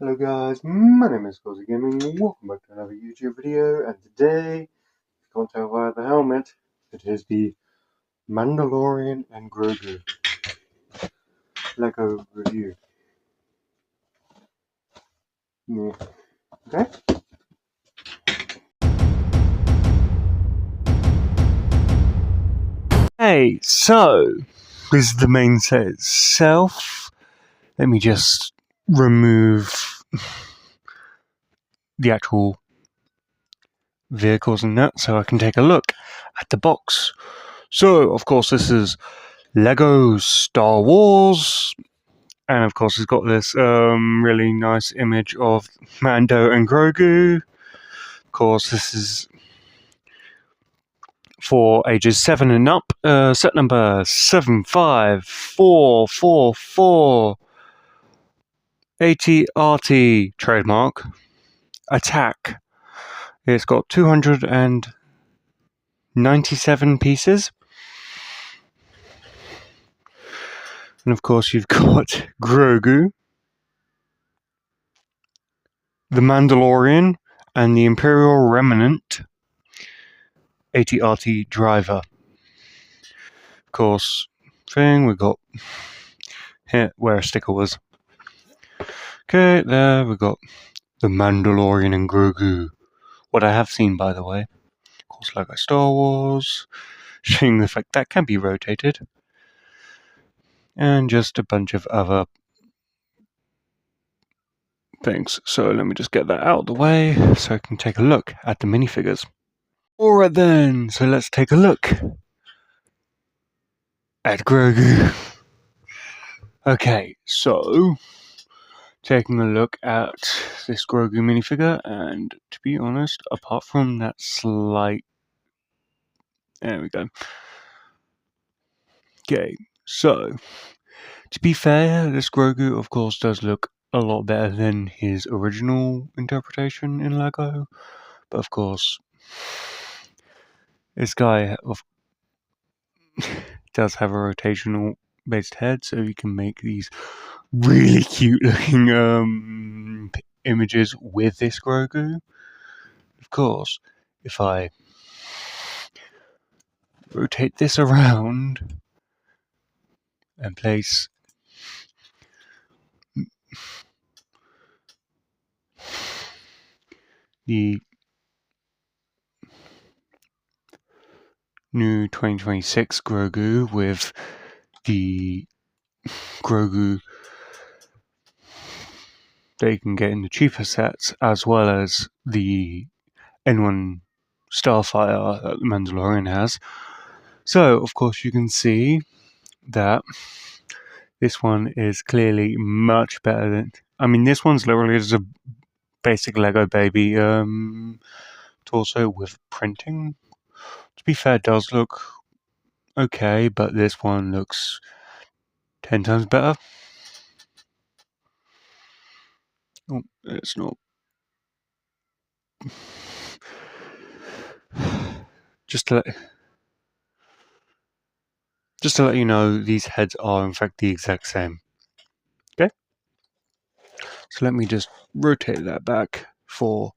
Hello guys, my name is Scorzy Gaming, welcome back to another YouTube video, and today, if you can't tell by the helmet, it is the Mandalorian and Grogu Lego review. Yeah. Okay? Hey, so, this is the main set itself. Let me just remove the actual vehicles and that so I can take a look at the box. So, of course, this is Lego Star Wars, and of course it's got this really nice image of Mando and Grogu. Of course, this is for ages 7 and up. Set number 75444. ATRT trademark. Attack. It's got 297 pieces. And of course you've got Grogu, the Mandalorian, and the Imperial Remnant ATRT driver. Of course, thing we got here where a sticker was. Okay, there we got the Mandalorian and Grogu. What I have seen, by the way. Of course, like Star Wars, showing the fact that can be rotated, and just a bunch of other things. So let me just get that out of the way so I can take a look at the minifigures. Alright then, so let's take a look at Grogu. Okay, so taking a look at this Grogu minifigure, and to be honest, apart from that slight... There we go. Okay, so to be fair, this Grogu, of course, does look a lot better than his original interpretation in Lego, but of course, this guy does have a rotational based head, so you can make these really cute looking images with this Grogu. Of course, if I rotate this around and place the new 2026 Grogu with the Grogu that you can get in the cheaper sets, as well as the N1 Starfighter that the Mandalorian has. So, of course, you can see that this one is clearly much better than... I mean, this one's literally just a basic Lego baby torso with printing. To be fair, it does look okay, but this one looks 10 times better. Oh, it's not. Just to let you know, these heads are in fact the exact same. Okay? So let me just rotate that back for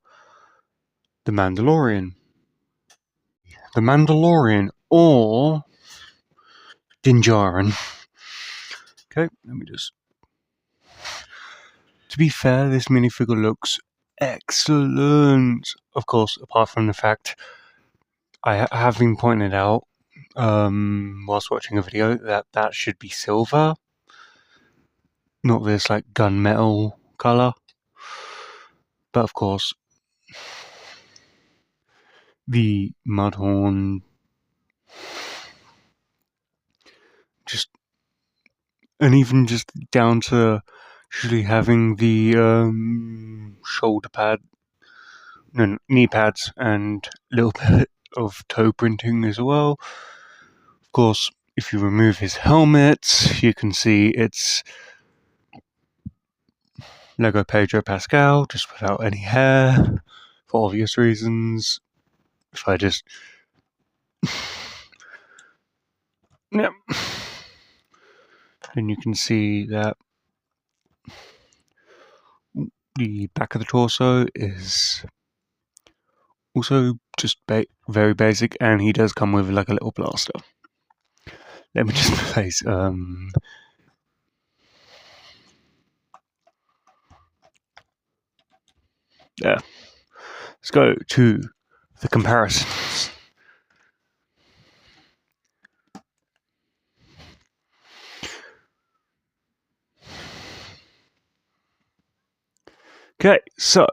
the Mandalorian. The Mandalorian, or Din Djarin. Okay, let me just... To be fair, this minifigure looks excellent. Of course, apart from the fact I have been pointed out whilst watching a video that should be silver, not this like gunmetal color. But of course, the Mudhorn and even just down to actually having the shoulder pad, no, knee pads, and a little bit of toe printing as well. Of course, if you remove his helmet, you can see it's Lego Pedro Pascal, just without any hair, for obvious reasons. If I just... Yep. Then you can see that the back of the torso is also just very basic, and he does come with like a little blaster. Let me just place there. Let's go to the comparisons. Okay, so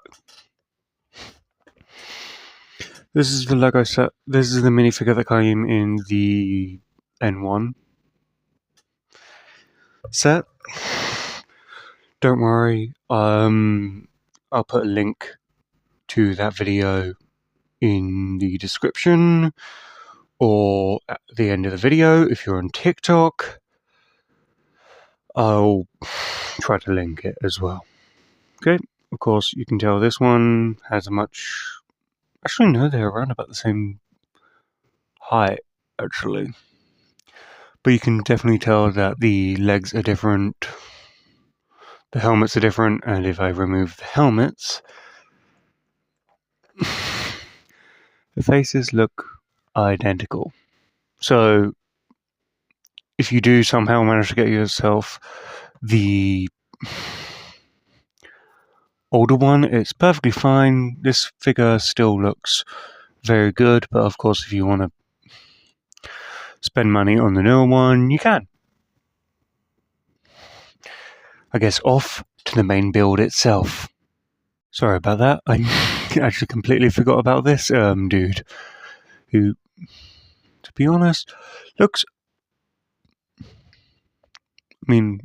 this is the Lego set. This is the minifigure that came in the N1 set. Don't worry, I'll put a link to that video in the description or at the end of the video. If you're on TikTok, I'll try to link it as well. Okay, of course, you can tell this one has a much... Actually, no, they're around about the same height, actually. But you can definitely tell that the legs are different, the helmets are different, and if I remove the helmets, the faces look identical. So, if you do somehow manage to get yourself the older one, it's perfectly fine. This figure still looks very good, but of course, if you want to spend money on the newer one, you can. I guess off to the main build itself. Sorry about that. I actually completely forgot about this dude, who, to be honest, looks...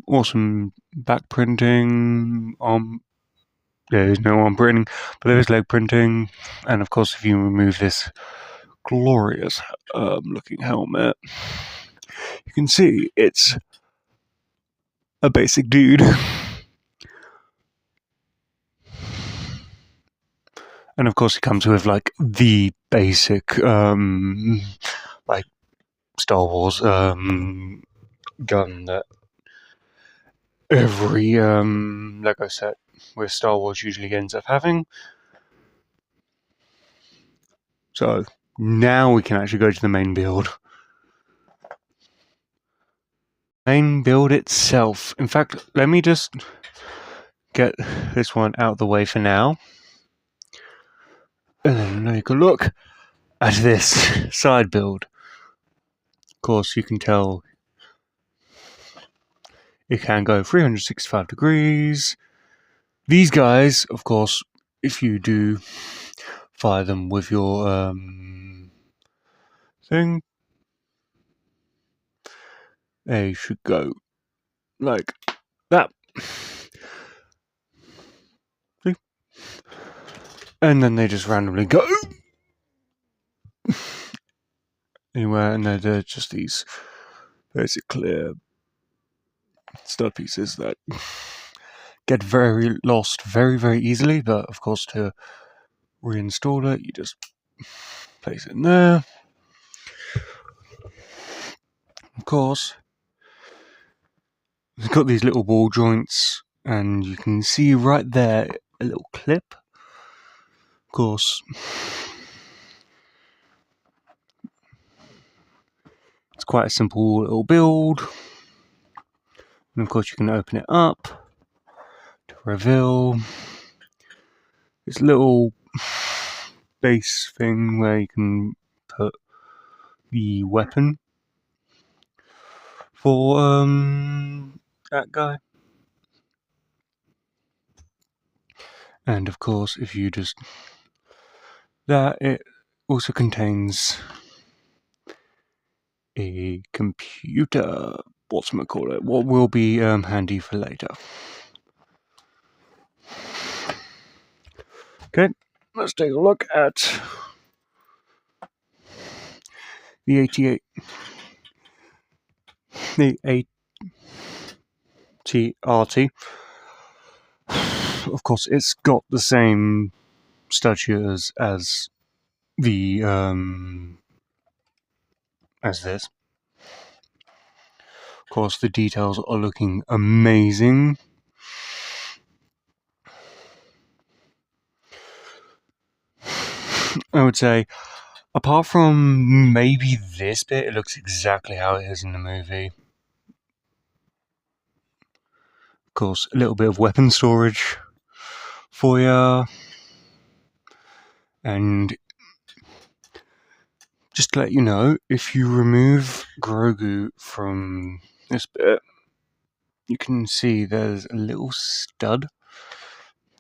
awesome back printing. There is no arm printing, but there is leg printing, and of course, if you remove this glorious looking helmet, you can see it's a basic dude. And of course, it comes with like the basic like Star Wars gun that every Lego set with Star Wars usually ends up having. So now we can actually go to the main build. Main build itself. In fact, let me just get this one out of the way for now. And then take a look at this side build. Of course, you can tell it can go 365 degrees. These guys, of course, if you do fire them with your thing, they should go like that. See? And then they just randomly go anywhere, and they're just these basic clear stud pieces that get very lost very, very easily. But of course, to reinstall it, you just place it in there. Of course, it's got these little ball joints, and you can see right there a little clip. Of course, it's quite a simple little build. And of course, you can open it up to reveal this little base thing where you can put the weapon for that guy. And of course, if you just... that, it also contains a computer, what will be handy for later. Okay, let's take a look at the 88, the AT-RT. Of course, it's got the same stud shooters as the as this. Of course, the details are looking amazing. I would say, apart from maybe this bit, it looks exactly how it is in the movie. Of course, a little bit of weapon storage for you. And just to let you know, if you remove Grogu from this bit, you can see there's a little stud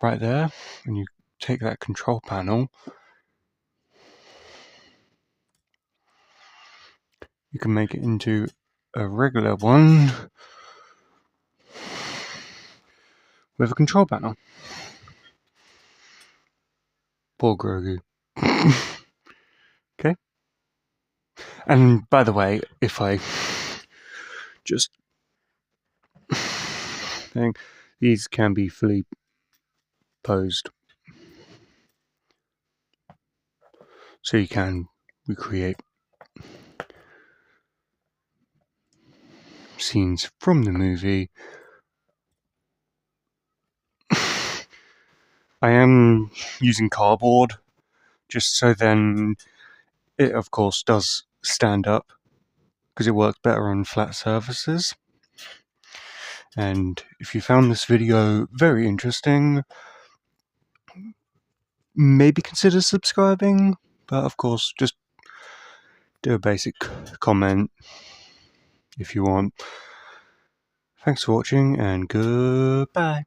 right there. When you take that control panel, you can make it into a regular one with a control panel. Poor Grogu. Okay. And by the way, if I just think, these can be fully posed, so you can recreate scenes from the movie. I am using cardboard just so then it of course does stand up, because it works better on flat surfaces. And if you found this video very interesting, maybe consider subscribing, but of course just do a basic comment if you want. Thanks for watching, and goodbye.